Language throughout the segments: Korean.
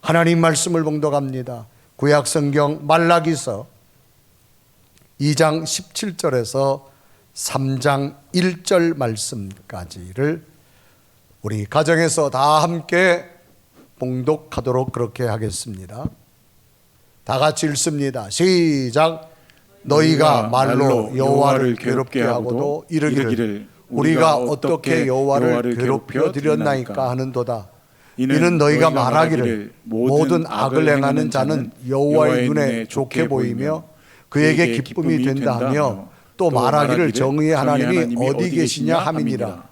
하나님 말씀을 봉독합니다. 구약성경 말라기서 2장 17절에서 3장 1절 말씀까지를 우리 가정에서 다 함께 봉독하도록 그렇게 하겠습니다. 다 같이 읽습니다. 시작. 너희가 말로 여호와를 괴롭게 하고도 이르기를 우리가 어떻게 여호와를 괴롭혀 드렸나이까 하는도다. 이는 너희가 말하기를 모든 악을 행하는 자는 여호와의 눈에 좋게 보이며 그에게 기쁨이 된다 하며 또 말하기를 정의의 하나님이 어디 계시냐 함이니라.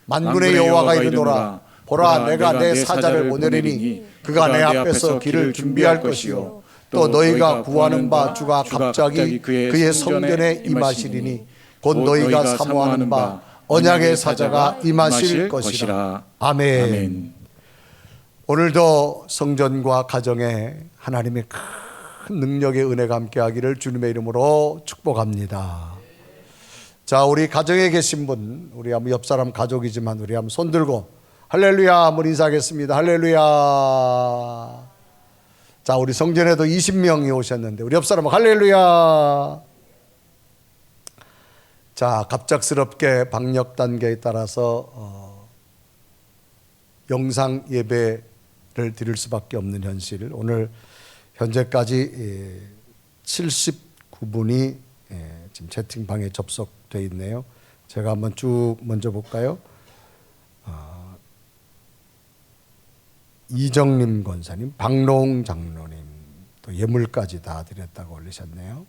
만군의 여호와가 이르노라. 보라, 내가 내 사자를 보내리니 그가 내 앞에서 길을 준비할 것이요 또 너희가 구하는 바 주가 갑자기 그의 성전에 임하시리니 곧 너희가 사모하는 바 언약의 사자가 임하실 것이라. 아멘. 오늘도 성전과 가정에 하나님의 큰 능력의 은혜가 함께하기를 주님의 이름으로 축복합니다. 자, 우리 가정에 계신 분, 우리 한번 옆 사람 가족이지만 우리 한번 손 들고 할렐루야 한번 인사하겠습니다. 할렐루야. 자, 우리 성전에도 20명이 오셨는데 우리 옆 사람 할렐루야. 자, 갑작스럽게 방역 단계에 따라서 영상 예배를 드릴 수밖에 없는 현실. 오늘 현재까지 79분이 지금 채팅방에 접속되어 있네요. 제가 한번 쭉 먼저 볼까요? 이정림 권사님, 박노웅 장로님, 또 예물까지 다 드렸다고 올리셨네요.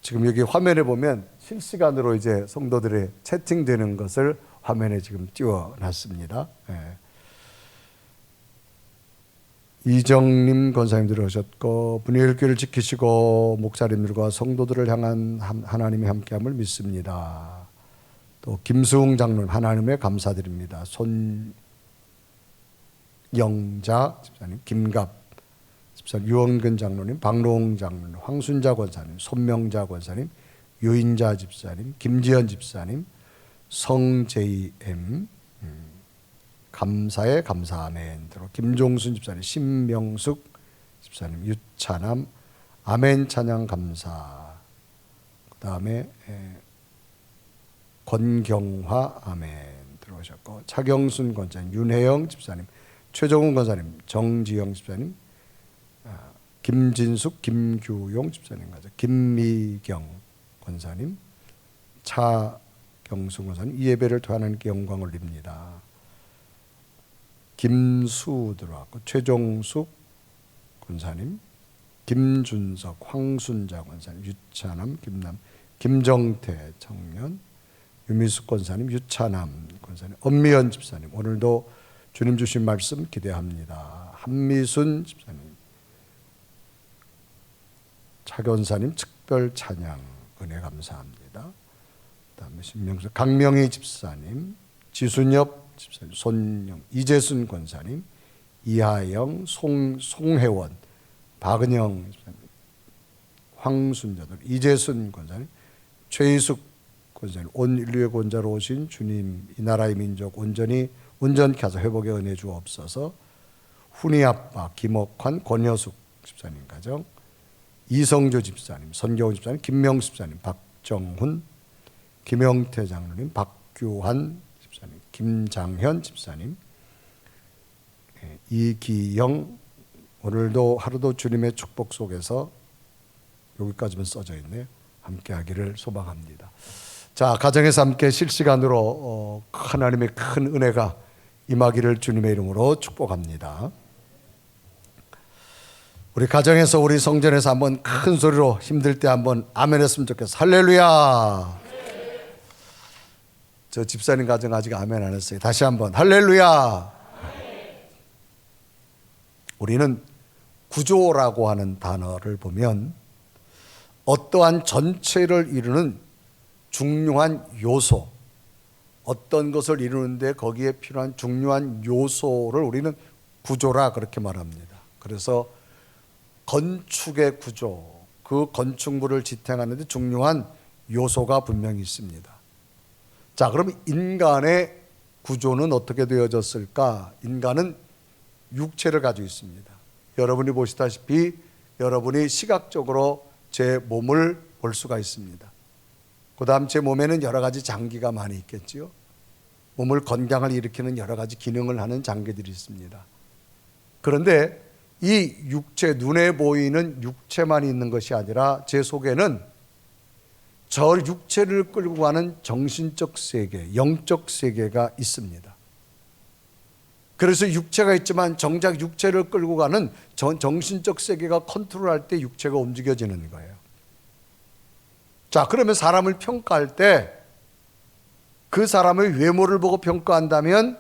지금 여기 화면에 보면 실시간으로 이제 성도들의 채팅되는 것을 화면에 지금 띄워놨습니다. 이정림 권사님 들어오셨고 분회일교를 지키시고 목사님들과 성도들을 향한 하나님의 함께함을 믿습니다. 또 김수웅 장로님 하나님에 감사드립니다. 손영자 집사님, 김갑 집사님, 유원근 장로님, 박노웅 장로님, 황순자 권사님, 손명자 권사님, 유인자 집사님, 김지연 집사님, 성JM 감사에 감사 아멘. 김종순 집사님, 신명숙 집사님, 유찬함 아멘 찬양 감사. 그 다음에 권경화 아멘 들어오셨고 차경순 권사님, 윤혜영 집사님, 최정훈 권사님, 정지영 집사님, 김진숙, 김규용 집사님, 김미경 권사님, 차경수 권사님, 이 예배를 통해 하나님께 영광을 올립니다. 김수 들어왔고 최종숙 권사님, 김준석, 황순자 권사님, 유찬함, 김남, 김정태 청년, 유미숙 권사님, 유찬함 권사님, 엄미연 집사님, 오늘도 주님 주신 말씀 기대합니다. 한미순 집사님, 차견사님 특별 찬양 은혜 감사합니다. 그다음에 신명수, 강명희 집사님, 지순엽 집사님, 손영, 이재순 권사님, 이하영, 송혜원, 박은영 집사님, 황순자들, 이재순 권사님, 최희숙 권사님, 온 인류의 권자로 오신 주님, 이 나라의 민족 온전히 온전케 하사 회복의 은혜 주옵소서. 훈이 아빠 김옥환, 권여숙 집사님 가정, 이성조 집사님, 선경훈 집사님, 김명수 집사님, 박정훈, 김영태 장로님, 박규환 집사님, 김장현 집사님, 이기영, 오늘도 하루도 주님의 축복 속에서 여기까지만 써져 있네요. 함께 하기를 소망합니다. 자, 가정에서 함께 실시간으로 하나님의 큰 은혜가 임하기를 주님의 이름으로 축복합니다. 우리 가정에서 우리 성전에서 한번 큰 소리로 힘들 때 한번 아멘 했으면 좋겠어. 할렐루야. 저 집사님 가정 아직 아멘 안 했어요. 다시 한번 할렐루야. 우리는 구조라고 하는 단어를 보면 어떠한 전체를 이루는 중요한 요소, 어떤 것을 이루는데 거기에 필요한 중요한 요소를 우리는 구조라 그렇게 말합니다. 그래서 건축의 구조, 그 건축물을 지탱하는 데 중요한 요소가 분명히 있습니다. 자, 그럼 인간의 구조는 어떻게 되어졌을까? 인간은 육체를 가지고 있습니다. 여러분이 보시다시피 여러분이 시각적으로 제 몸을 볼 수가 있습니다. 그 다음 제 몸에는 여러 가지 장기가 많이 있겠지요. 몸을 건강을 일으키는 여러 가지 기능을 하는 장기들이 있습니다. 그런데 이 육체, 눈에 보이는 육체만 있는 것이 아니라 제 속에는 저 육체를 끌고 가는 정신적 세계, 영적 세계가 있습니다. 그래서 육체가 있지만 정작 육체를 끌고 가는 정신적 세계가 컨트롤할 때 육체가 움직여지는 거예요. 자, 그러면 사람을 평가할 때 그 사람의 외모를 보고 평가한다면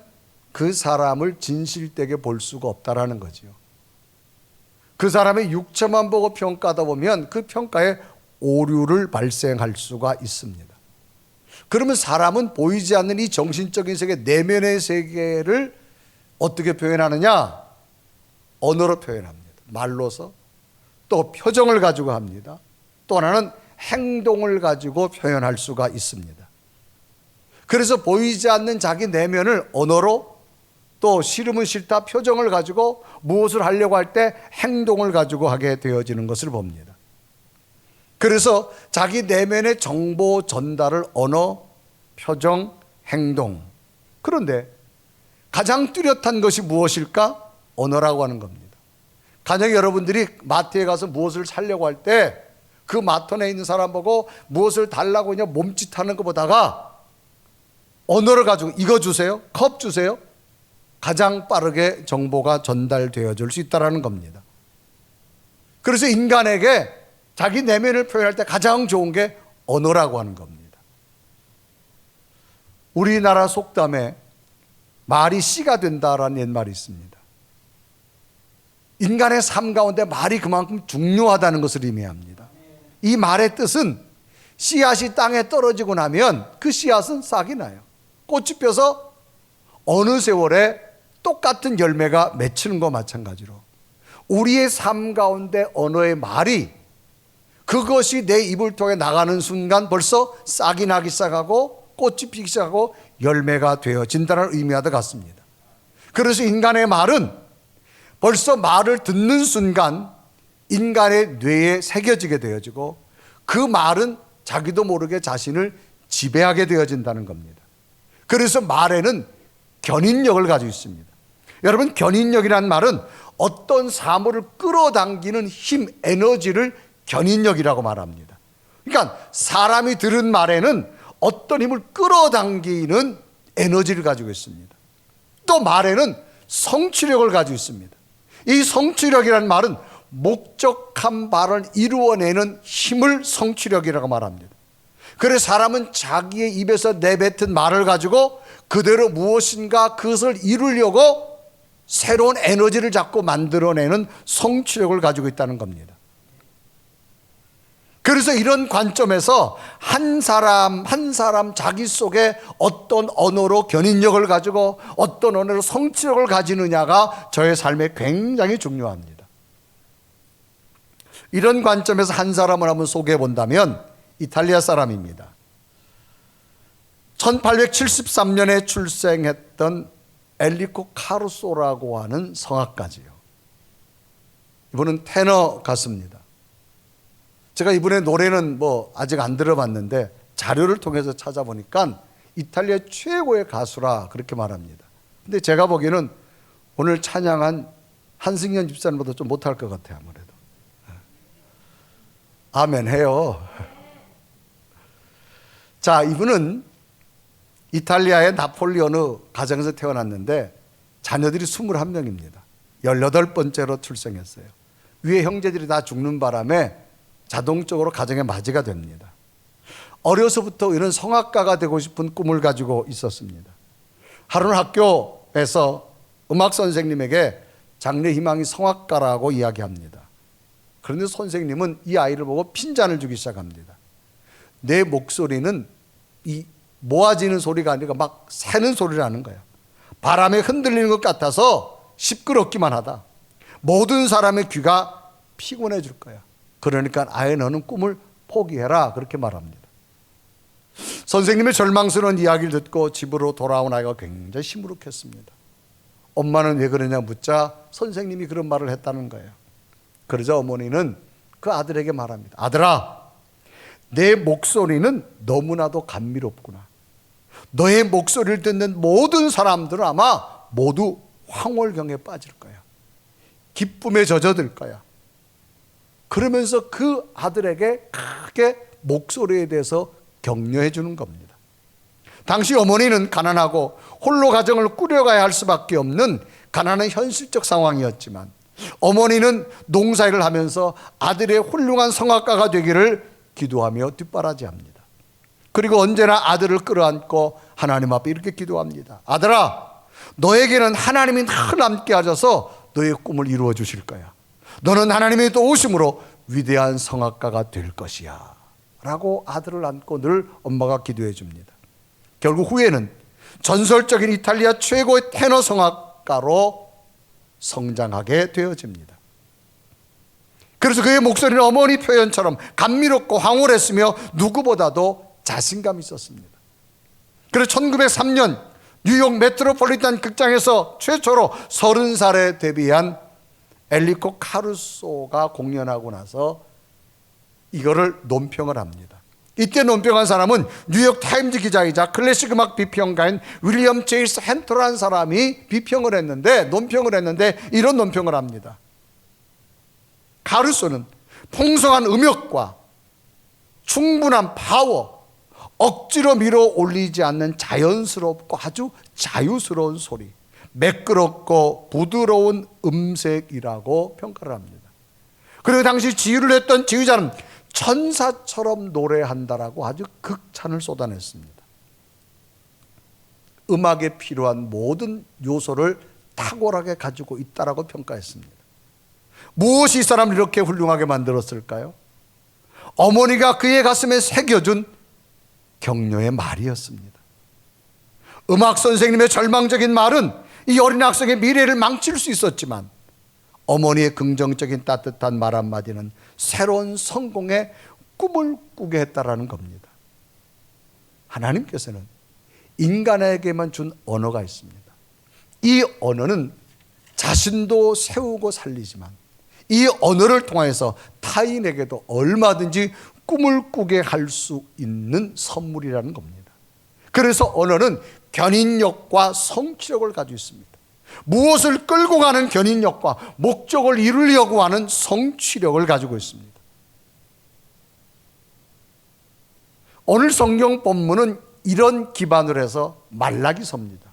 그 사람을 진실되게 볼 수가 없다라는 거죠. 그 사람의 육체만 보고 평가하다 보면 그 평가에 오류를 발생할 수가 있습니다. 그러면 사람은 보이지 않는 이 정신적인 세계, 내면의 세계를 어떻게 표현하느냐? 언어로 표현합니다. 말로서, 또 표정을 가지고 합니다. 또 하나는 행동을 가지고 표현할 수가 있습니다. 그래서 보이지 않는 자기 내면을 언어로, 또 싫으면 싫다 표정을 가지고 무엇을 하려고 할 때 행동을 가지고 하게 되어지는 것을 봅니다. 그래서 자기 내면의 정보 전달을 언어, 표정, 행동. 그런데 가장 뚜렷한 것이 무엇일까? 언어라고 하는 겁니다. 만약 여러분들이 마트에 가서 무엇을 사려고 할 때 그 마트 안에 있는 사람 보고 무엇을 달라고 그냥 몸짓하는 것보다가 언어를 가지고 이거 주세요, 컵 주세요, 가장 빠르게 정보가 전달되어 줄 수 있다는 겁니다. 그래서 인간에게 자기 내면을 표현할 때 가장 좋은 게 언어라고 하는 겁니다. 우리나라 속담에 말이 씨가 된다라는 옛말이 있습니다. 인간의 삶 가운데 말이 그만큼 중요하다는 것을 의미합니다. 이 말의 뜻은 씨앗이 땅에 떨어지고 나면 그 씨앗은 싹이 나요. 꽃이 펴서 어느 세월에 똑같은 열매가 맺히는 것과 마찬가지로 우리의 삶 가운데 언어의 말이, 그것이 내 입을 통해 나가는 순간 벌써 싹이 나기 시작하고 꽃이 피기 시작하고 열매가 되어진다는 의미와도 같습니다. 그래서 인간의 말은 벌써 말을 듣는 순간 인간의 뇌에 새겨지게 되어지고 그 말은 자기도 모르게 자신을 지배하게 되어진다는 겁니다. 그래서 말에는 견인력을 가지고 있습니다. 여러분, 견인력이라는 말은 어떤 사물을 끌어당기는 힘, 에너지를 견인력이라고 말합니다. 그러니까 사람이 들은 말에는 어떤 힘을 끌어당기는 에너지를 가지고 있습니다. 또 말에는 성취력을 가지고 있습니다. 이 성취력이라는 말은 목적한 바를 이루어내는 힘을 성취력이라고 말합니다. 그래서 사람은 자기의 입에서 내뱉은 말을 가지고 그대로 무엇인가 그것을 이루려고 새로운 에너지를 자꾸 만들어내는 성취력을 가지고 있다는 겁니다. 그래서 이런 관점에서 한 사람 한 사람 자기 속에 어떤 언어로 견인력을 가지고 어떤 언어로 성취력을 가지느냐가 저의 삶에 굉장히 중요합니다. 이런 관점에서 한 사람을 한번 소개해 본다면 이탈리아 사람입니다. 1873년에 출생했던 엘리코 카루소라고 하는 성악가지요. 이분은 테너 가수입니다. 제가 이분의 노래는 아직 안 들어봤는데 자료를 통해서 찾아보니까 이탈리아 최고의 가수라 그렇게 말합니다. 근데 제가 보기에는 오늘 찬양한 한승현 집사님보다 좀 못할 것 같아요. 아무래도. 아멘 해요. 자, 이분은 이탈리아의 나폴리 어느 가정에서 태어났는데 자녀들이 21명입니다. 18번째로 출생했어요. 위에 형제들이 다 죽는 바람에 자동적으로 가정의 맞이가 됩니다. 어려서부터 이런 성악가가 되고 싶은 꿈을 가지고 있었습니다. 하루는 학교에서 음악 선생님에게 장래 희망이 성악가라고 이야기합니다. 그런데 선생님은 이 아이를 보고 핀잔을 주기 시작합니다. 내 목소리는 이 모아지는 소리가 아니라 막 새는 소리를 하는 거야. 바람에 흔들리는 것 같아서 시끄럽기만 하다. 모든 사람의 귀가 피곤해 줄 거야. 그러니까 아예 너는 꿈을 포기해라 그렇게 말합니다. 선생님의 절망스러운 이야기를 듣고 집으로 돌아온 아이가 굉장히 시무룩했습니다. 엄마는 왜 그러냐 묻자 선생님이 그런 말을 했다는 거예요. 그러자 어머니는 그 아들에게 말합니다. 아들아, 내 목소리는 너무나도 감미롭구나. 너의 목소리를 듣는 모든 사람들은 아마 모두 황홀경에 빠질 거야. 기쁨에 젖어들 거야. 그러면서 그 아들에게 크게 목소리에 대해서 격려해 주는 겁니다. 당시 어머니는 가난하고 홀로 가정을 꾸려가야 할 수밖에 없는 가난한 현실적 상황이었지만 어머니는 농사일을 하면서 아들의 훌륭한 성악가가 되기를 기도하며 뒷바라지합니다. 그리고 언제나 아들을 끌어안고 하나님 앞에 이렇게 기도합니다. 아들아, 너에게는 하나님이 늘 함께 하셔서 너의 꿈을 이루어 주실 거야. 너는 하나님의 도우심으로 위대한 성악가가 될 것이야 라고 아들을 안고 늘 엄마가 기도해 줍니다. 결국 후에는 전설적인 이탈리아 최고의 테너 성악가로 성장하게 되어집니다. 그래서 그의 목소리는 어머니 표현처럼 감미롭고 황홀했으며 누구보다도 자신감이 있었습니다. 그래서 1903년 뉴욕 메트로폴리탄 극장에서 최초로 30살에 데뷔한 엘리코 카루소가 공연하고 나서 이거를 논평을 합니다. 이때 논평한 사람은 뉴욕 타임즈 기자이자 클래식 음악 비평가인 윌리엄 제이스 헨터라는 사람이 논평을 했는데 이런 논평을 합니다. 카루소는 풍성한 음역과 충분한 파워, 억지로 밀어 올리지 않는 자연스럽고 아주 자유스러운 소리, 매끄럽고 부드러운 음색이라고 평가를 합니다. 그리고 당시 지휘를 했던 지휘자는 천사처럼 노래한다라고 아주 극찬을 쏟아냈습니다. 음악에 필요한 모든 요소를 탁월하게 가지고 있다라고 평가했습니다. 무엇이 이 사람을 이렇게 훌륭하게 만들었을까요? 어머니가 그의 가슴에 새겨준 격려의 말이었습니다. 음악 선생님의 절망적인 말은 이 어린 학생의 미래를 망칠 수 있었지만 어머니의 긍정적인 따뜻한 말 한마디는 새로운 성공의 꿈을 꾸게 했다라는 겁니다. 하나님께서는 인간에게만 준 언어가 있습니다. 이 언어는 자신도 세우고 살리지만 이 언어를 통해서 타인에게도 얼마든지 꿈을 꾸게 할 수 있는 선물이라는 겁니다. 그래서 언어는 견인력과 성취력을 가지고 있습니다. 무엇을 끌고 가는 견인력과 목적을 이루려고 하는 성취력을 가지고 있습니다. 오늘 성경 본문은 이런 기반으로 해서 말라기서입니다.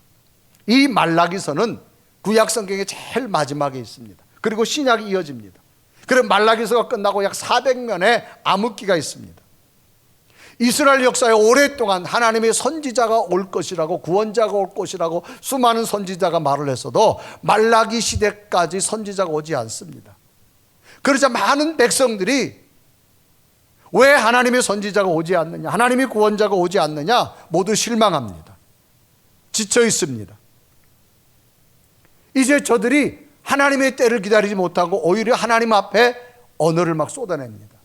이 말라기서는 구약 성경의 제일 마지막에 있습니다. 그리고 신약이 이어집니다. 그래서 말라기서가 끝나고 약 400면의 암흑기가 있습니다. 이스라엘 역사에 오랫동안 하나님의 선지자가 올 것이라고, 구원자가 올 것이라고 수많은 선지자가 말을 했어도 말라기 시대까지 선지자가 오지 않습니다. 그러자 많은 백성들이 왜 하나님의 선지자가 오지 않느냐, 하나님의 구원자가 오지 않느냐 모두 실망합니다. 지쳐 있습니다. 이제 저들이 하나님의 때를 기다리지 못하고 오히려 하나님 앞에 언어를 막 쏟아냅니다.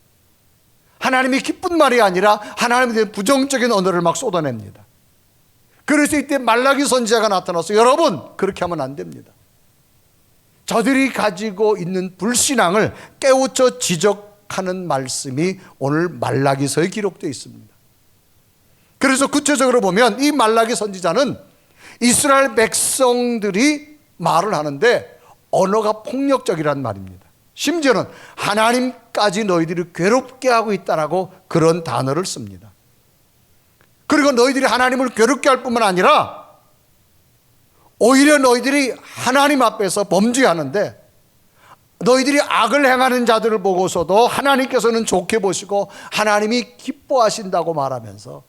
하나님이 기쁜 말이 아니라 하나님에 대한 부정적인 언어를 막 쏟아냅니다. 그래서 이때 말라기 선지자가 나타나서 여러분 그렇게 하면 안 됩니다. 저들이 가지고 있는 불신앙을 깨우쳐 지적하는 말씀이 오늘 말라기서에 기록되어 있습니다. 그래서 구체적으로 보면 이 말라기 선지자는 이스라엘 백성들이 말을 하는데 언어가 폭력적이란 말입니다. 심지어는 하나님까지 너희들이 괴롭게 하고 있다라고 그런 단어를 씁니다. 그리고 너희들이 하나님을 괴롭게 할 뿐만 아니라 오히려 너희들이 하나님 앞에서 범죄하는데 너희들이 악을 행하는 자들을 보고서도 하나님께서는 좋게 보시고 하나님이 기뻐하신다고 말하면서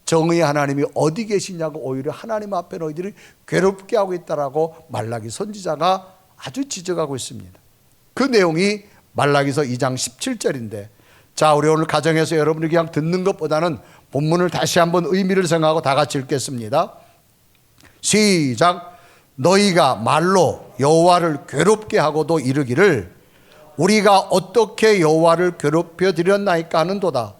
정의의 하나님이 어디 계시냐고 오히려 하나님 앞에 너희들이 괴롭게 하고 있다라고 말라기 선지자가 아주 지적하고 있습니다. 그 내용이 말라기서 2장 17절인데 자, 우리 오늘 가정에서 여러분이 그냥 듣는 것보다는 본문을 다시 한번 의미를 생각하고 다 같이 읽겠습니다. 시작. 너희가 말로 여호와를 괴롭게 하고도 이르기를 우리가 어떻게 여호와를 괴롭혀 드렸나이까 하는도다.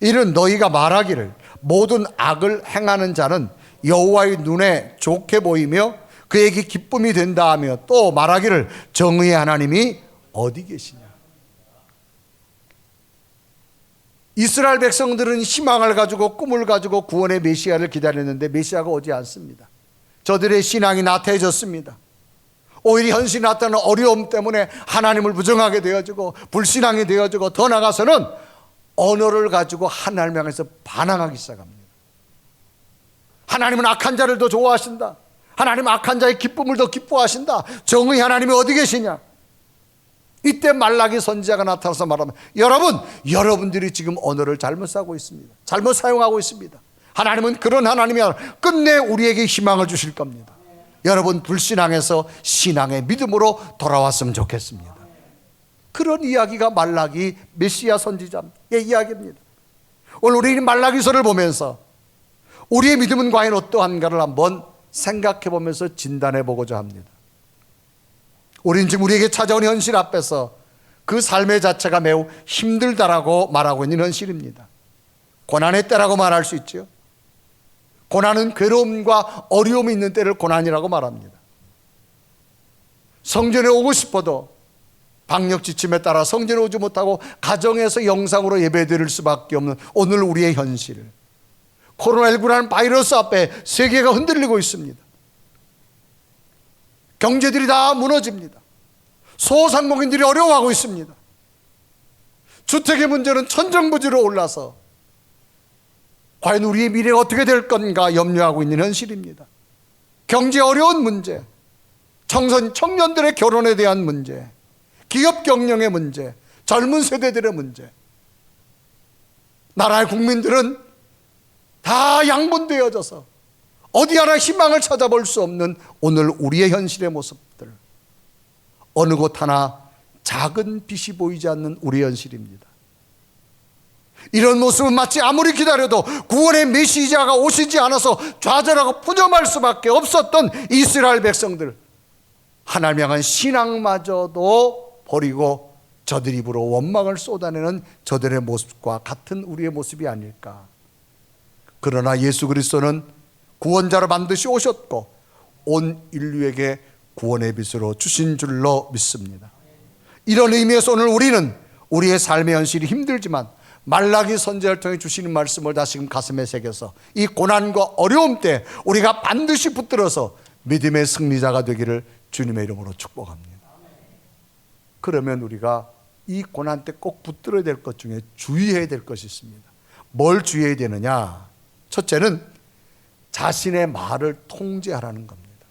이는 너희가 말하기를 모든 악을 행하는 자는 여호와의 눈에 좋게 보이며 그에게 기쁨이 된다 하며 또 말하기를 정의의 하나님이 어디 계시냐. 이스라엘 백성들은 희망을 가지고 꿈을 가지고 구원의 메시아를 기다렸는데 메시아가 오지 않습니다. 저들의 신앙이 나태해졌습니다. 오히려 현실이 나타나는 어려움 때문에 하나님을 부정하게 되어지고 불신앙이 되어지고 더 나아가서는 언어를 가지고 하나님을 향해서 반항하기 시작합니다. 하나님은 악한 자를 더 좋아하신다. 하나님은 악한 자의 기쁨을 더 기뻐하신다. 정의 하나님이 어디 계시냐. 이때 말라기 선지자가 나타나서 말하면 여러분들이 지금 언어를 잘못 쓰고 있습니다. 잘못 사용하고 있습니다. 하나님은 그런 하나님이 아니라 끝내 우리에게 희망을 주실 겁니다. 여러분 불신앙에서 신앙의 믿음으로 돌아왔으면 좋겠습니다. 그런 이야기가 말라기 메시아 선지자의 이야기입니다. 오늘 우리는 말라기서를 보면서 우리의 믿음은 과연 어떠한가를 한번 생각해 보면서 진단해 보고자 합니다. 우리는 지금 우리에게 찾아온 현실 앞에서 그 삶의 자체가 매우 힘들다라고 말하고 있는 현실입니다. 고난의 때라고 말할 수 있죠. 고난은 괴로움과 어려움이 있는 때를 고난이라고 말합니다. 성전에 오고 싶어도 방역 지침에 따라 성전에 오지 못하고 가정에서 영상으로 예배드릴 수밖에 없는 오늘 우리의 현실. 코로나19라는 바이러스 앞에 세계가 흔들리고 있습니다. 경제들이 다 무너집니다. 소상공인들이 어려워하고 있습니다. 주택의 문제는 천정부지로 올라서 과연 우리의 미래가 어떻게 될 건가 염려하고 있는 현실입니다. 경제 어려운 문제, 청년들의 결혼에 대한 문제, 기업 경영의 문제, 젊은 세대들의 문제. 나라의 국민들은 다 양분되어져서 어디 하나 희망을 찾아볼 수 없는 오늘 우리의 현실의 모습들. 어느 곳 하나 작은 빛이 보이지 않는 우리의 현실입니다. 이런 모습은 마치 아무리 기다려도 구원의 메시아가 오시지 않아서 좌절하고 푸념할 수밖에 없었던 이스라엘 백성들. 하나님 향한 신앙마저도 버리고 저들 입으로 원망을 쏟아내는 저들의 모습과 같은 우리의 모습이 아닐까. 그러나 예수 그리스도는 구원자로 반드시 오셨고 온 인류에게 구원의 빛으로 주신 줄로 믿습니다. 이런 의미에서 오늘 우리는 우리의 삶의 현실이 힘들지만 말라기 선지자를 통해 주시는 말씀을 다시금 가슴에 새겨서 이 고난과 어려움 때 우리가 반드시 붙들어서 믿음의 승리자가 되기를 주님의 이름으로 축복합니다. 그러면 우리가 이 고난 때 꼭 붙들어야 될 것 중에 주의해야 될 것이 있습니다. 뭘 주의해야 되느냐? 첫째는 자신의 말을 통제하라는 겁니다.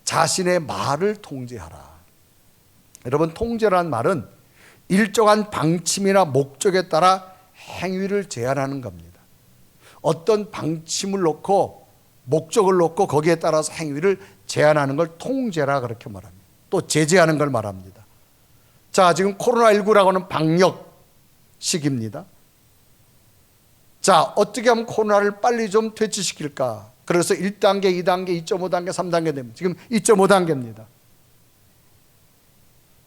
자신의 말을 통제하라. 여러분, 통제라는 말은 일정한 방침이나 목적에 따라 행위를 제한하는 겁니다. 어떤 방침을 놓고 목적을 놓고 거기에 따라서 행위를 제한하는 걸 통제라 그렇게 말합니다. 또 제재하는 걸 말합니다. 자, 지금 코로나19라고 하는 방역 시기입니다. 자, 어떻게 하면 코로나를 빨리 좀 퇴치시킬까? 그래서 1단계, 2단계, 2.5단계, 3단계 됩니다. 지금 2.5단계입니다.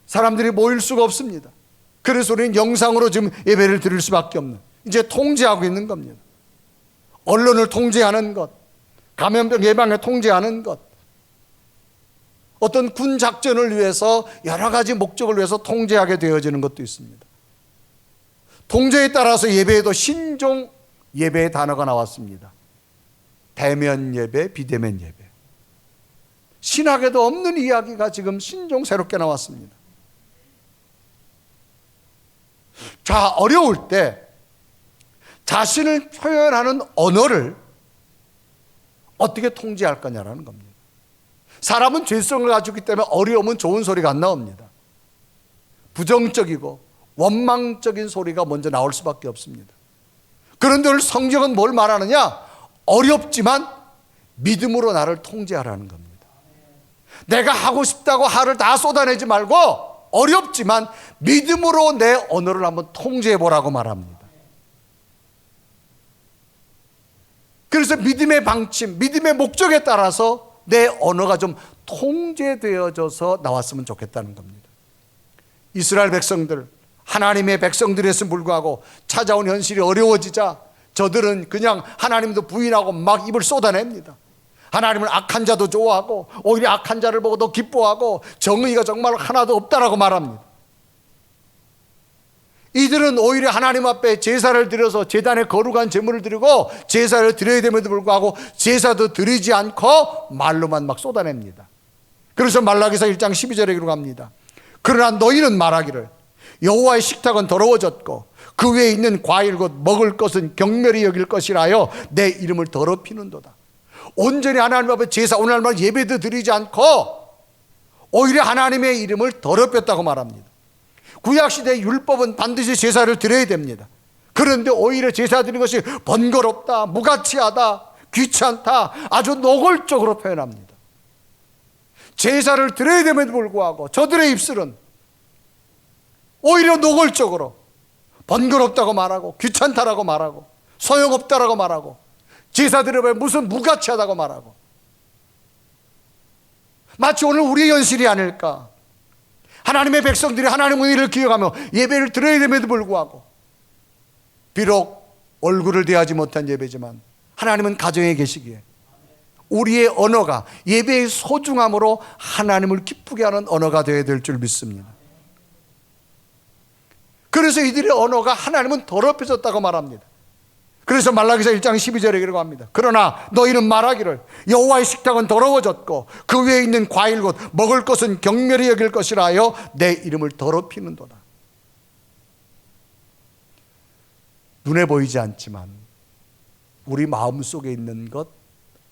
사람들이 모일 수가 없습니다. 그래서 우리는 영상으로 지금 예배를 드릴 수밖에 없는, 이제 통제하고 있는 겁니다. 언론을 통제하는 것, 감염병 예방에 통제하는 것, 어떤 군 작전을 위해서 여러 가지 목적을 위해서 통제하게 되어지는 것도 있습니다. 통제에 따라서 예배에도 신종 예배의 단어가 나왔습니다. 대면 예배, 비대면 예배. 신학에도 없는 이야기가 지금 신종 새롭게 나왔습니다. 자, 어려울 때 자신을 표현하는 언어를 어떻게 통제할 거냐라는 겁니다. 사람은 죄성을 가지고 있기 때문에 어려우면 좋은 소리가 안 나옵니다. 부정적이고 원망적인 소리가 먼저 나올 수밖에 없습니다. 그런데 오늘 성경은 뭘 말하느냐? 어렵지만 믿음으로 나를 통제하라는 겁니다. 내가 하고 싶다고 화를 다 쏟아내지 말고 어렵지만 믿음으로 내 언어를 한번 통제해 보라고 말합니다. 그래서 믿음의 방침, 믿음의 목적에 따라서 내 언어가 좀 통제되어져서 나왔으면 좋겠다는 겁니다. 이스라엘 백성들, 하나님의 백성들이었음에 불구하고 찾아온 현실이 어려워지자 저들은 그냥 하나님도 부인하고 막 입을 쏟아냅니다. 하나님을 악한 자도 좋아하고 오히려 악한 자를 보고 더 기뻐하고 정의가 정말 하나도 없다라고 말합니다. 이들은 오히려 하나님 앞에 제사를 드려서 제단에 거룩한 제물을 드리고 제사를 드려야 됨에도 불구하고 제사도 드리지 않고 말로만 막 쏟아냅니다. 그래서 말라기서 1장 12절에 기록합니다. 그러나 너희는 말하기를 여호와의 식탁은 더러워졌고 그 위에 있는 과일 곧 먹을 것은 경멸히 여길 것이라 하여 내 이름을 더럽히는도다. 온전히 하나님 앞에 제사 오늘날 예배도 드리지 않고 오히려 하나님의 이름을 더럽혔다고 말합니다. 구약시대 율법은 반드시 제사를 드려야 됩니다. 그런데 오히려 제사 드리는 것이 번거롭다, 무가치하다, 귀찮다, 아주 노골적으로 표현합니다. 제사를 드려야 됨에도 불구하고 저들의 입술은 오히려 노골적으로 번거롭다고 말하고 귀찮다라고 말하고 소용없다라고 말하고 제사 드려봐야 무슨 무가치하다고 말하고 마치 오늘 우리의 현실이 아닐까. 하나님의 백성들이 하나님의 의를 기억하며 예배를 드려야 됨에도 불구하고 비록 얼굴을 대하지 못한 예배지만 하나님은 가정에 계시기에 우리의 언어가 예배의 소중함으로 하나님을 기쁘게 하는 언어가 되어야 될 줄 믿습니다. 그래서 이들의 언어가 하나님은 더럽혀졌다고 말합니다. 그래서 말라기서 1장 12절에 이라고 합니다. 그러나 너희는 말하기를 여호와의 식탁은 더러워졌고 그 위에 있는 과일 곧 먹을 것은 경멸히 여길 것이라 하여 내 이름을 더럽히는도다. 눈에 보이지 않지만 우리 마음속에 있는 것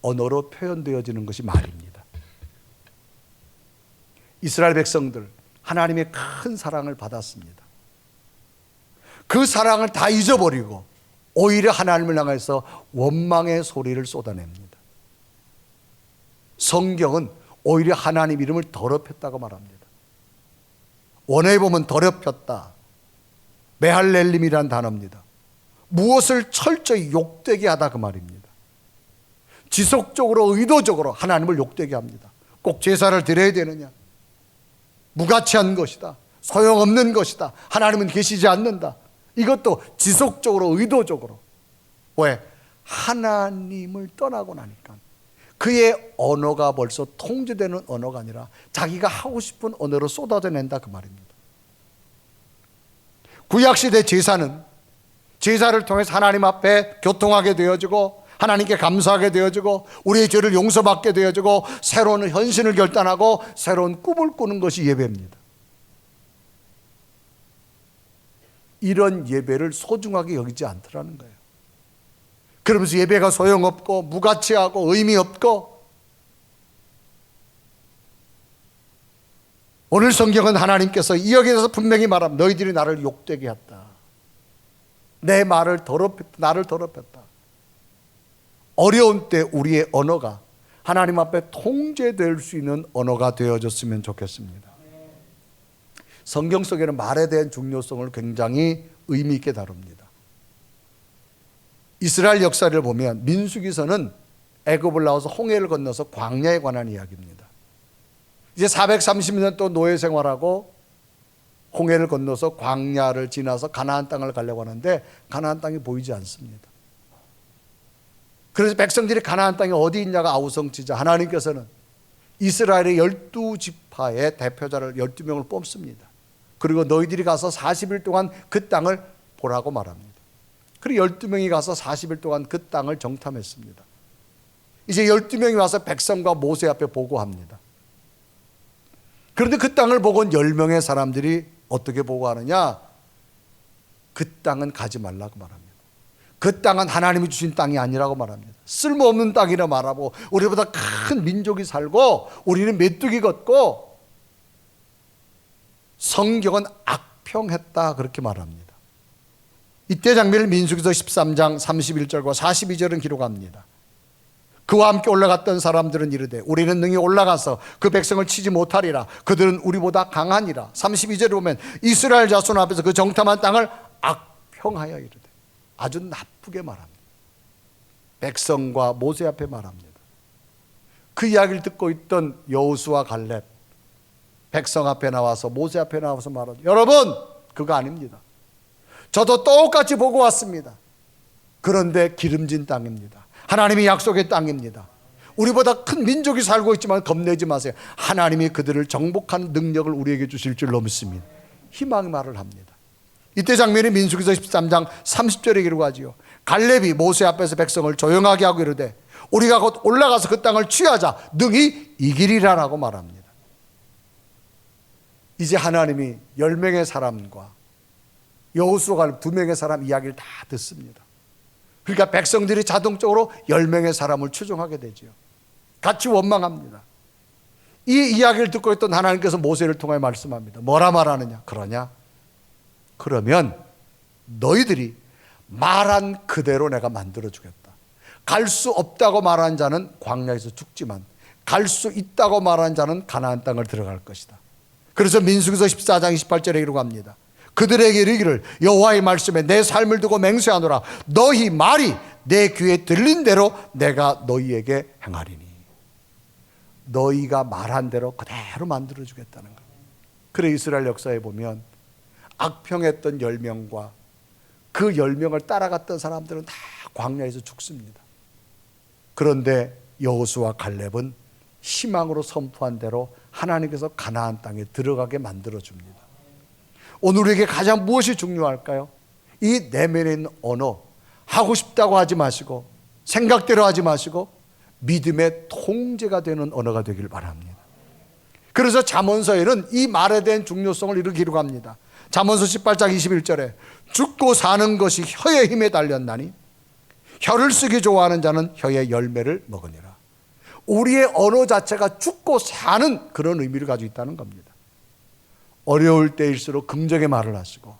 언어로 표현되어지는 것이 말입니다. 이스라엘 백성들 하나님의 큰 사랑을 받았습니다. 그 사랑을 다 잊어버리고 오히려 하나님을 향해서 원망의 소리를 쏟아냅니다. 성경은 오히려 하나님 이름을 더럽혔다고 말합니다. 원어에 보면 더럽혔다, 메할렐림이라는 단어입니다. 무엇을 철저히 욕되게 하다 그 말입니다. 지속적으로 의도적으로 하나님을 욕되게 합니다. 꼭 제사를 드려야 되느냐, 무가치한 것이다, 소용없는 것이다, 하나님은 계시지 않는다. 이것도 지속적으로 의도적으로. 왜? 하나님을 떠나고 나니까 그의 언어가 벌써 통제되는 언어가 아니라 자기가 하고 싶은 언어로 쏟아져낸다 그 말입니다. 구약시대 제사는 제사를 통해서 하나님 앞에 교통하게 되어지고 하나님께 감사하게 되어지고 우리의 죄를 용서받게 되어지고 새로운 헌신을 결단하고 새로운 꿈을 꾸는 것이 예배입니다. 이런 예배를 소중하게 여기지 않더라는 거예요. 그러면서 예배가 소용없고 무가치하고 의미 없고, 오늘 성경은 하나님께서 이 여기에서 분명히 말합니다. 너희들이 나를 욕되게 했다, 내 말을 더럽혔다, 나를 더럽혔다. 어려운 때 우리의 언어가 하나님 앞에 통제될 수 있는 언어가 되어졌으면 좋겠습니다. 성경 속에는 말에 대한 중요성을 굉장히 의미 있게 다룹니다. 이스라엘 역사를 보면 민수기서는 애굽을 나와서 홍해를 건너서 광야에 관한 이야기입니다. 이제 430년 또 노예 생활하고 홍해를 건너서 광야를 지나서 가나안 땅을 가려고 하는데 가나안 땅이 보이지 않습니다. 그래서 백성들이 가나안 땅이 어디 있냐가 아우성치자 하나님께서는 이스라엘의 12지파의 대표자를 12명을 뽑습니다. 그리고 너희들이 가서 40일 동안 그 땅을 보라고 말합니다. 그리고 12명이 가서 40일 동안 그 땅을 정탐했습니다. 이제 12명이 와서 백성과 모세 앞에 보고합니다. 그런데 그 땅을 보고 온 10명의 사람들이 어떻게 보고하느냐? 그 땅은 가지 말라고 말합니다. 그 땅은 하나님이 주신 땅이 아니라고 말합니다. 쓸모없는 땅이라 말하고 우리보다 큰 민족이 살고 우리는 메뚜기 같고 성경은 악평했다 그렇게 말합니다. 이때 장면을 민수기서 13장 31절과 42절은 기록합니다. 그와 함께 올라갔던 사람들은 이르되 우리는 능히 올라가서 그 백성을 치지 못하리라. 그들은 우리보다 강하니라. 32절에 보면 이스라엘 자손 앞에서 그 정탐한 땅을 악평하여 이르되, 아주 나쁘게 말합니다. 백성과 모세 앞에 말합니다. 그 이야기를 듣고 있던 여호수아 갈렙 백성 앞에 나와서 모세 앞에 나와서 말하죠. 여러분, 그거 아닙니다. 저도 똑같이 보고 왔습니다. 그런데 기름진 땅입니다. 하나님이 약속의 땅입니다. 우리보다 큰 민족이 살고 있지만 겁내지 마세요. 하나님이 그들을 정복하는 능력을 우리에게 주실 줄 믿습니다. 희망의 말을 합니다. 이때 장면이 민수기서 13장 30절에 기록하지요. 갈렙이 모세 앞에서 백성을 조용하게 하고 이르되 우리가 곧 올라가서 그 땅을 취하자 능히 이기리라라고 말합니다. 이제 하나님이 10명의 사람과 여호수아가 2명의 사람 이야기를 다 듣습니다. 그러니까 백성들이 자동적으로 10명의 사람을 추종하게 되죠. 같이 원망합니다. 이 이야기를 듣고 있던 하나님께서 모세를 통해 말씀합니다. 뭐라 말하느냐? 그러면 너희들이 말한 그대로 내가 만들어주겠다. 갈 수 없다고 말한 자는 광야에서 죽지만 갈 수 있다고 말한 자는 가나안 땅을 들어갈 것이다. 그래서 민수기서 14장 28절에 기록합니다. 그들에게 이르기를 여호와의 말씀에 내 삶을 두고 맹세하노라. 너희 말이 내 귀에 들린 대로 내가 너희에게 행하리니. 너희가 말한 대로 그대로 만들어주겠다는 거예요. 그래 이스라엘 역사에 보면 악평했던 10명과 그 10명을 따라갔던 사람들은 다 광야에서 죽습니다. 그런데 여호수아 갈렙은 희망으로 선포한 대로 하나님께서 가나안 땅에 들어가게 만들어줍니다. 오늘 우리에게 가장 무엇이 중요할까요? 이 내면에 있는 언어, 하고 싶다고 하지 마시고 생각대로 하지 마시고 믿음의 통제가 되는 언어가 되길 바랍니다. 그래서 잠언서에는 이 말에 대한 중요성을 이렇게 기록합니다. 잠언서 18장 21절에 죽고 사는 것이 혀의 힘에 달렸나니 혀를 쓰기 좋아하는 자는 혀의 열매를 먹으니라. 우리의 언어 자체가 죽고 사는 그런 의미를 가지고 있다는 겁니다. 어려울 때일수록 긍정의 말을 하시고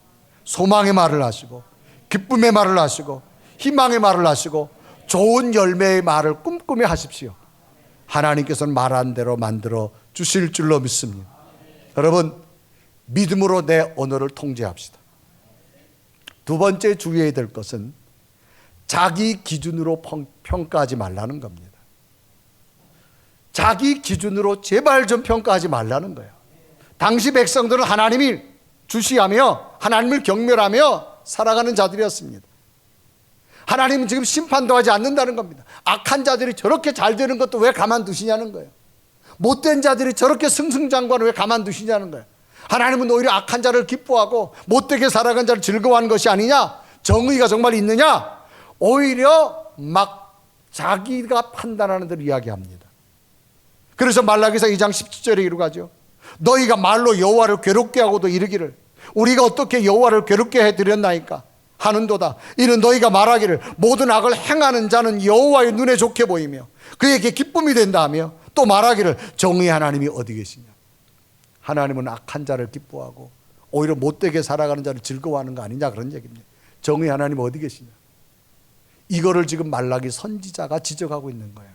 소망의 말을 하시고 기쁨의 말을 하시고 희망의 말을 하시고 좋은 열매의 말을 꿈꾸며 하십시오. 하나님께서는 말한 대로 만들어 주실 줄로 믿습니다. 여러분, 믿음으로 내 언어를 통제합시다. 두 번째 주의해야 될 것은 자기 기준으로 평가하지 말라는 겁니다. 자기 기준으로 제발 좀 평가하지 말라는 거예요. 당시 백성들은 하나님이 주시하며 하나님을 경멸하며 살아가는 자들이었습니다. 하나님은 지금 심판도 하지 않는다는 겁니다. 악한 자들이 저렇게 잘 되는 것도 왜 가만두시냐는 거예요. 못된 자들이 저렇게 승승장구하는 왜 가만두시냐는 거예요. 하나님은 오히려 악한 자를 기뻐하고 못되게 살아간 자를 즐거워하는 것이 아니냐? 정의가 정말 있느냐? 오히려 막 자기가 판단하는 대로 이야기합니다. 그래서 말라기서 2장 17절에 이루가죠. 너희가 말로 여호와를 괴롭게 하고도 이르기를 우리가 어떻게 여호와를 괴롭게 해드렸나이까 하는도다. 이는 너희가 말하기를 모든 악을 행하는 자는 여호와의 눈에 좋게 보이며 그에게 기쁨이 된다 하며 또 말하기를 정의의 하나님이 어디 계시냐. 하나님은 악한 자를 기뻐하고 오히려 못되게 살아가는 자를 즐거워하는 거 아니냐 그런 얘기입니다. 정의의 하나님 어디 계시냐. 이거를 지금 말라기 선지자가 지적하고 있는 거예요.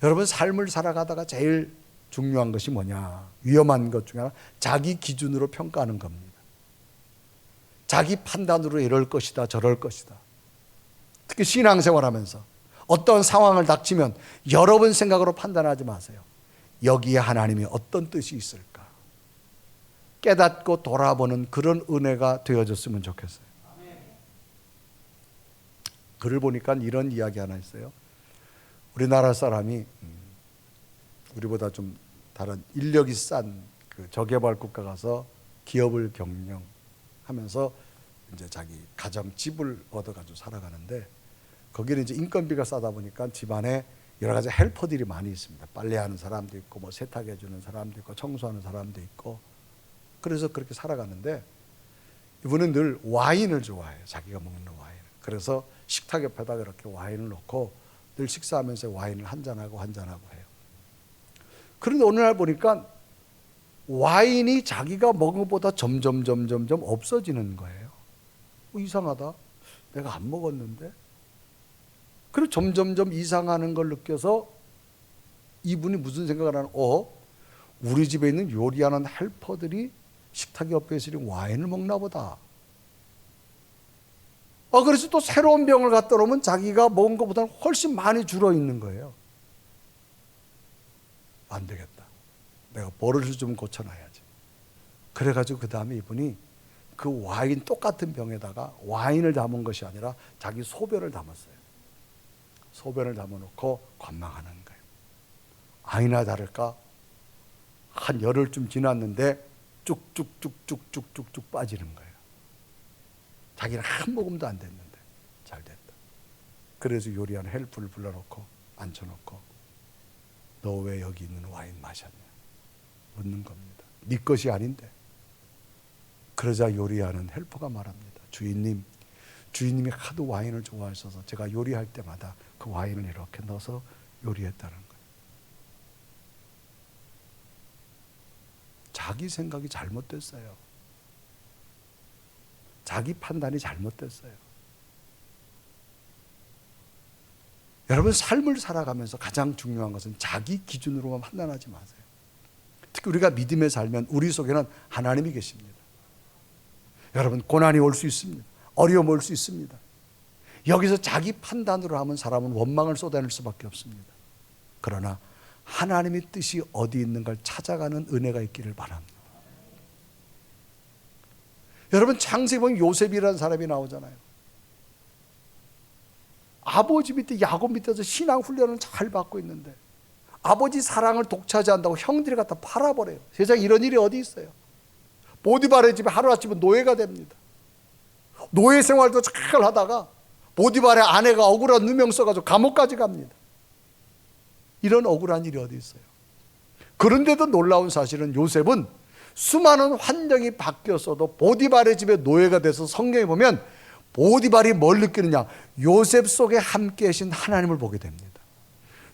여러분, 삶을 살아가다가 제일 중요한 것이 뭐냐? 위험한 것 중에 하나, 자기 기준으로 평가하는 겁니다. 자기 판단으로 이럴 것이다 저럴 것이다. 특히 신앙생활하면서 어떤 상황을 닥치면 여러분 생각으로 판단하지 마세요. 여기에 하나님이 어떤 뜻이 있을까 깨닫고 돌아보는 그런 은혜가 되어졌으면 좋겠어요. 글을 보니까 이런 이야기 하나 있어요. 우리나라 사람이 우리보다 좀 다른 인력이 싼 그 저개발 국가 가서 기업을 경영하면서 이제 자기 가정 집을 얻어가지고 살아가는데 거기는 이제 인건비가 싸다 보니까 집안에 여러 가지 헬퍼들이 많이 있습니다. 빨래하는 사람도 있고 뭐 세탁해주는 사람도 있고 청소하는 사람도 있고 그래서 그렇게 살아가는데 이분은 늘 와인을 좋아해요. 자기가 먹는 와인. 그래서 식탁 옆에다 이렇게 와인을 놓고 늘 식사하면서 와인을 한잔하고 해요. 그런데 어느 날 보니까 와인이 자기가 먹은 것보다 점점 없어지는 거예요. 이상하다. 내가 안 먹었는데. 그리고 점점 이상하는 걸 느껴서 이분이 무슨 생각을 하는 우리 집에 있는 요리하는 헬퍼들이 식탁 옆에 있으니 와인을 먹나 보다. 그래서 또 새로운 병을 갖다 놓으면 자기가 먹은 것보다는 훨씬 많이 줄어 있는 거예요. 안 되겠다. 내가 버릇을 좀 고쳐놔야지. 그래가지고 그 다음에 이분이 그 와인 똑같은 병에다가 와인을 담은 것이 아니라 자기 소변을 담았어요. 소변을 담아놓고 관망하는 거예요. 아니나 다를까 한 열흘쯤 지났는데 쭉쭉쭉쭉쭉쭉 빠지는 거예요. 자기는 한 모금도 안 됐는데 잘 됐다. 그래서 요리하는 헬프를 불러놓고 앉혀놓고 너 왜 여기 있는 와인 마셨냐 묻는 겁니다. 네 것이 아닌데. 그러자 요리하는 헬퍼가 말합니다. 주인님이 하도 와인을 좋아하셔서 제가 요리할 때마다 그 와인을 이렇게 넣어서 요리했다는 거예요. 자기 생각이 잘못됐어요. 자기 판단이 잘못됐어요. 여러분, 삶을 살아가면서 가장 중요한 것은 자기 기준으로만 판단하지 마세요. 특히 우리가 믿음에 살면 우리 속에는 하나님이 계십니다. 여러분, 고난이 올 수 있습니다. 어려움이 올 수 있습니다. 여기서 자기 판단으로 하면 사람은 원망을 쏟아낼 수밖에 없습니다. 그러나 하나님의 뜻이 어디 있는가를 찾아가는 은혜가 있기를 바랍니다. 여러분, 창세기 보면 요셉이라는 사람이 나오잖아요. 아버지 밑에 야곱 밑에서 신앙 훈련을 잘 받고 있는데 아버지 사랑을 독차지한다고 형들이 갖다 팔아버려요. 세상에 이런 일이 어디 있어요. 보디발의 집에 하루아침에 노예가 됩니다. 노예 생활도 잘 하다가 보디발의 아내가 억울한 누명 써가지고 감옥까지 갑니다. 이런 억울한 일이 어디 있어요. 그런데도 놀라운 사실은 요셉은 수많은 환경이 바뀌었어도 보디발의 집에 노예가 돼서 성경에 보면 보디발이 뭘 느끼느냐, 요셉 속에 함께 계신 하나님을 보게 됩니다.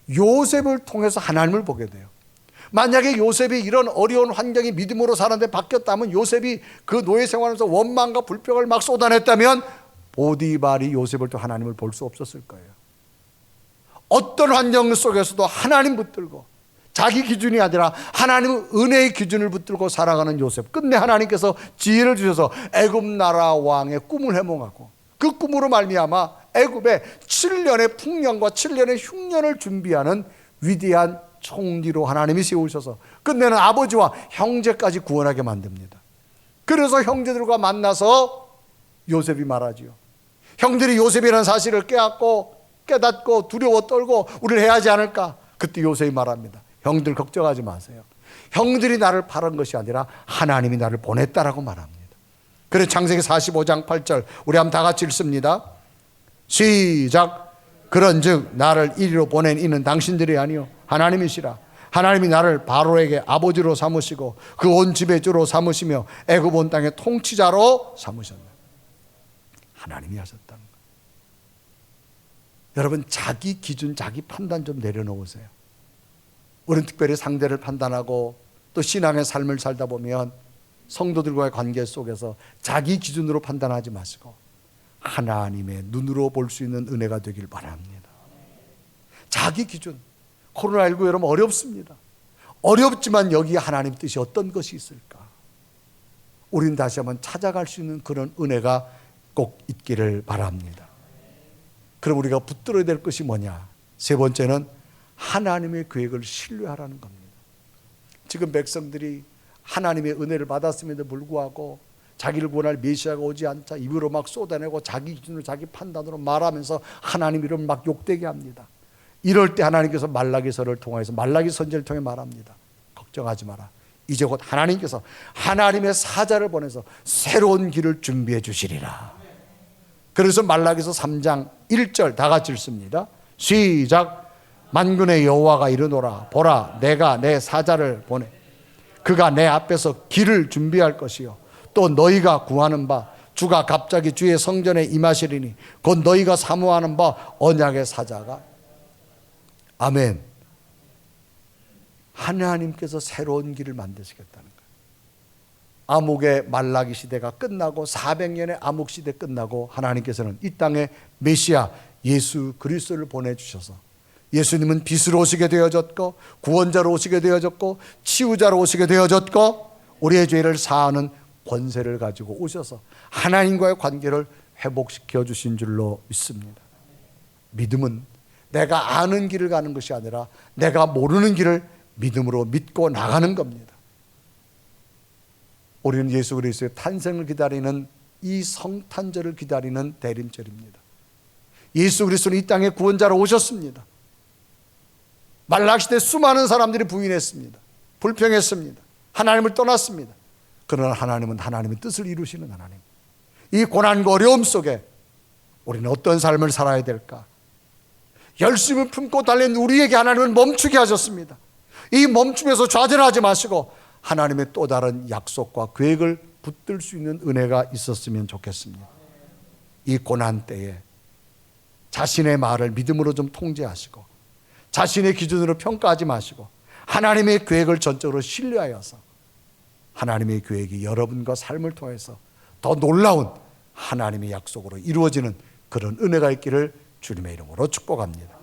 요셉을 통해서 하나님을 보게 돼요. 만약에 요셉이 이런 어려운 환경이 믿음으로 사는데 바뀌었다면, 요셉이 그 노예 생활하면서 원망과 불평을 막 쏟아냈다면 보디발이 요셉을 또 하나님을 볼 수 없었을 거예요. 어떤 환경 속에서도 하나님 붙들고 자기 기준이 아니라 하나님의 은혜의 기준을 붙들고 살아가는 요셉. 끝내 하나님께서 지혜를 주셔서 애굽 나라 왕의 꿈을 해몽하고 그 꿈으로 말미암아 애굽에 7년의 풍년과 7년의 흉년을 준비하는 위대한 총리로 하나님이 세우셔서 끝내는 아버지와 형제까지 구원하게 만듭니다. 그래서 형제들과 만나서 요셉이 말하지요. 형들이 요셉이라는 사실을 깨닫고 두려워 떨고 우리를 해하지 않을까. 그때 요셉이 말합니다. 형들 걱정하지 마세요. 형들이 나를 팔은 것이 아니라 하나님이 나를 보냈다라고 말합니다. 그래서 창세기 45장 8절 우리 한번 다 같이 읽습니다. 시작. 그런즉 나를 이리로 보낸 이는 당신들이 아니요 하나님이시라. 하나님이 나를 바로에게 아버지로 삼으시고 그 온 집의 주로 삼으시며 애굽 온 땅의 통치자로 삼으셨네. 하나님이 하셨다는 거예요. 여러분, 자기 기준, 자기 판단 좀 내려놓으세요. 우리는 특별히 상대를 판단하고 또 신앙의 삶을 살다 보면 성도들과의 관계 속에서 자기 기준으로 판단하지 마시고 하나님의 눈으로 볼 수 있는 은혜가 되길 바랍니다. 자기 기준. 코로나19 여러분 어렵습니다. 어렵지만 여기 하나님 뜻이 어떤 것이 있을까? 우리는 다시 한번 찾아갈 수 있는 그런 은혜가 꼭 있기를 바랍니다. 그럼 우리가 붙들어야 될 것이 뭐냐? 세 번째는 하나님의 계획을 신뢰하라는 겁니다. 지금 백성들이 하나님의 은혜를 받았음에도 불구하고 자기를 구원할 메시아가 오지 않자 입으로 막 쏟아내고 자기 기준으로 자기 판단으로 말하면서 하나님 이름 막 욕되게 합니다. 이럴 때 하나님께서 말라기서를 통해서 말라기 선지를 통해 말합니다. 걱정하지 마라. 이제 곧 하나님께서 하나님의 사자를 보내서 새로운 길을 준비해 주시리라. 그래서 말라기서 3장 1절 다 같이 읽습니다. 시작. 만군의 여호와가 이르노라. 보라, 내가 내 사자를 보내 그가 내 앞에서 길을 준비할 것이요 또 너희가 구하는 바 주가 갑자기 주의 성전에 임하시리니 곧 너희가 사모하는 바 언약의 사자가. 아멘. 하나님께서 새로운 길을 만드시겠다는 거예요. 암흑의 말라기 시대가 끝나고 400년의 암흑 시대 끝나고 하나님께서는 이 땅에 메시아 예수 그리스도를 보내주셔서 예수님은 빛으로 오시게 되어졌고 구원자로 오시게 되어졌고 치유자로 오시게 되어졌고 우리의 죄를 사하는 권세를 가지고 오셔서 하나님과의 관계를 회복시켜 주신 줄로 믿습니다. 믿음은 내가 아는 길을 가는 것이 아니라 내가 모르는 길을 믿음으로 믿고 나가는 겁니다. 우리는 예수 그리스도의 탄생을 기다리는 이 성탄절을 기다리는 대림절입니다. 예수 그리스도는 이 땅에 구원자로 오셨습니다. 말라기시대 수많은 사람들이 부인했습니다. 불평했습니다. 하나님을 떠났습니다. 그러나 하나님은 하나님의 뜻을 이루시는 하나님. 이 고난과 어려움 속에 우리는 어떤 삶을 살아야 될까? 열심을 품고 달린 우리에게 하나님은 멈추게 하셨습니다. 이 멈춤에서 좌절하지 마시고 하나님의 또 다른 약속과 계획을 붙들 수 있는 은혜가 있었으면 좋겠습니다. 이 고난 때에 자신의 말을 믿음으로 좀 통제하시고 자신의 기준으로 평가하지 마시고 하나님의 계획을 전적으로 신뢰하여서 하나님의 계획이 여러분과 삶을 통해서 더 놀라운 하나님의 약속으로 이루어지는 그런 은혜가 있기를 주님의 이름으로 축복합니다.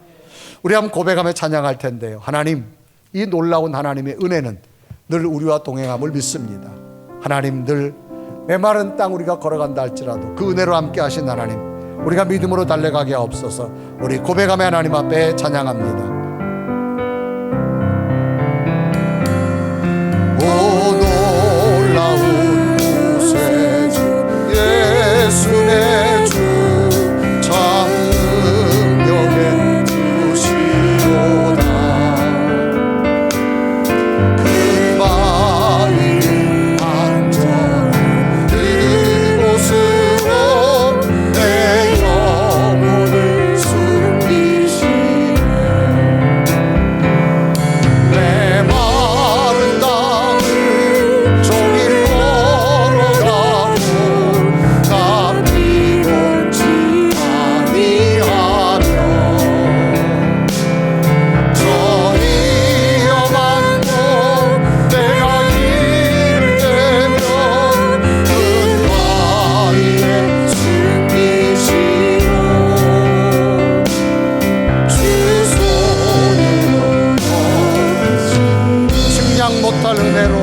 우리 한번 고백하며 찬양할 텐데요. 하나님, 이 놀라운 하나님의 은혜는 늘 우리와 동행함을 믿습니다. 하나님, 늘 메마른 땅 우리가 걸어간다 할지라도 그 은혜로 함께 하신 하나님, 우리가 믿음으로 달려가게 하옵소서. 우리 고백하며 하나님 앞에 찬양합니다. 오 놀라운 구세주 예수 내 주 장능력의 주시로다. 근마을 안전한 그곳으로 내 영혼을 숨기시네. 메마른 땅을 종일 걸어가고 나 피곤치 아니하며 저 위험한 곳 내가 이를 때면 은바위에 숨기시고 주 손으로 측량 못할 은혜로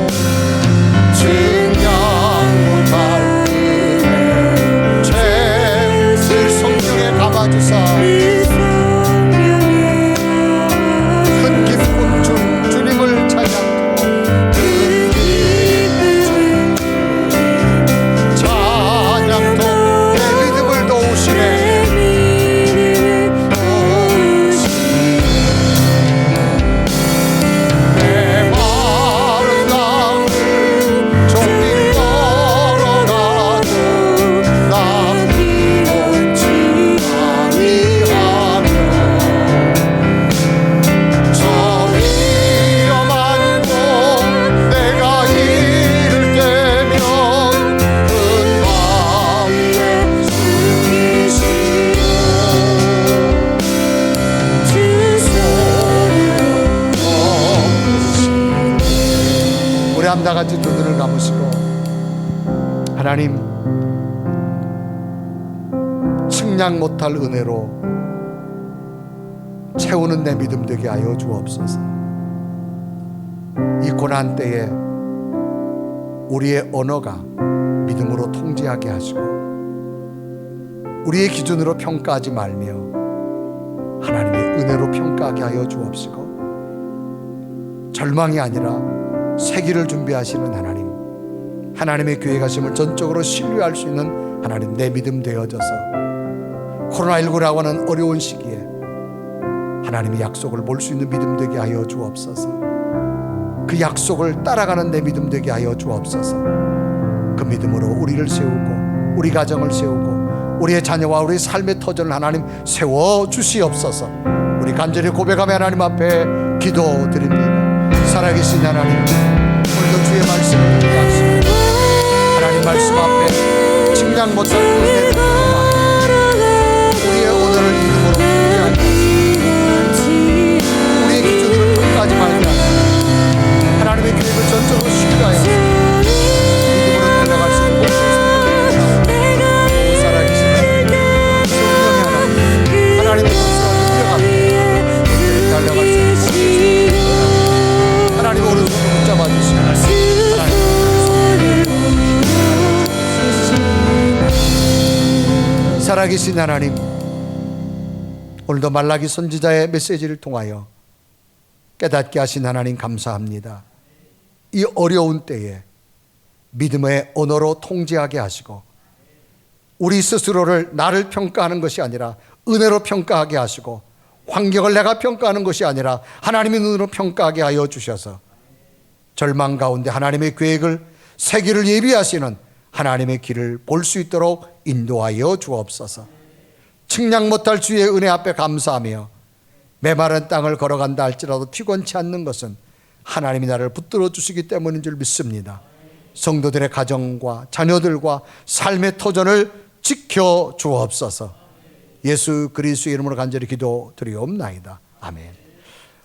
측량 못할 은혜 죄를 성령에 감아주사 큰 기쁨 중 주님을 찬양하고 큰 기쁨 찬양도 내 믿음을 도우시네. 메마른 땅을 종일 걸어가도 나 피곤치 아니하며 저 위험한 곳 내가 이를 때면 은바위에 숨기시고 주 손으로 우리 함 다 같이 두 눈을 감으시고 하나님, 측량 못할 은혜로 채우는 내 믿음 되게 하여 주옵소서. 이 고난 때에 우리의 언어가 믿음으로 통제하게 하시고 우리의 기준으로 평가하지 말며 하나님의 은혜로 평가하게 하여 주옵시고 절망이 아니라 새기를 준비하시는 하나님, 하나님의 계획하심을 전적으로 신뢰할 수 있는 하나님, 내 믿음 되어져서 코로나19라고 하는 어려운 시기에 하나님의 약속을 볼 수 있는 믿음 되게 하여 주옵소서. 그 약속을 따라가는 내 믿음 되게 하여 주옵소서. 그 믿음으로 우리를 세우고 우리 가정을 세우고 우리의 자녀와 우리 삶의 터전을 하나님 세워주시옵소서. 우리 간절히 고백하며 하나님 앞에 기도드립니다. 살아계신 하나님, 오늘도 주의 말씀을 듣게 하시고 하나님 말씀 앞에 측량 못할 은혜를 경험하고 우리의 오늘을 믿음으로 통제하게 하시고 우리의 기준으로 평가하지 말게 하시고 하나님의 계획을 전적으로 신뢰하여 믿음으로 달려갈 수 있는 모든 살아계신 하나님, 성령의 하나님, 하나님의 말씀을 믿어갑니다. 달려갈 수 있는 하나님 오른손으로 붙잡아 주시고 살아계신 하나님, 오늘도 말라기 선지자의 메시지를 통하여 깨닫게 하신 하나님 감사합니다. 이 어려운 때에 믿음의 언어로 통제하게 하시고 우리 스스로를 나를 평가하는 것이 아니라 은혜로 평가하게 하시고 환경을 내가 평가하는 것이 아니라 하나님의 눈으로 평가하게 하여 주셔서 절망 가운데 하나님의 계획을 세기를 예비하시는 하나님의 길을 볼 수 있도록 인도하여 주옵소서. 측량 못할 주의 은혜 앞에 감사하며 메마른 땅을 걸어간다 할지라도 피곤치 않는 것은 하나님이 나를 붙들어 주시기 때문인 줄 믿습니다. 성도들의 가정과 자녀들과 삶의 터전을 지켜 주옵소서. 예수 그리스도의 이름으로 간절히 기도드리옵나이다. 아멘.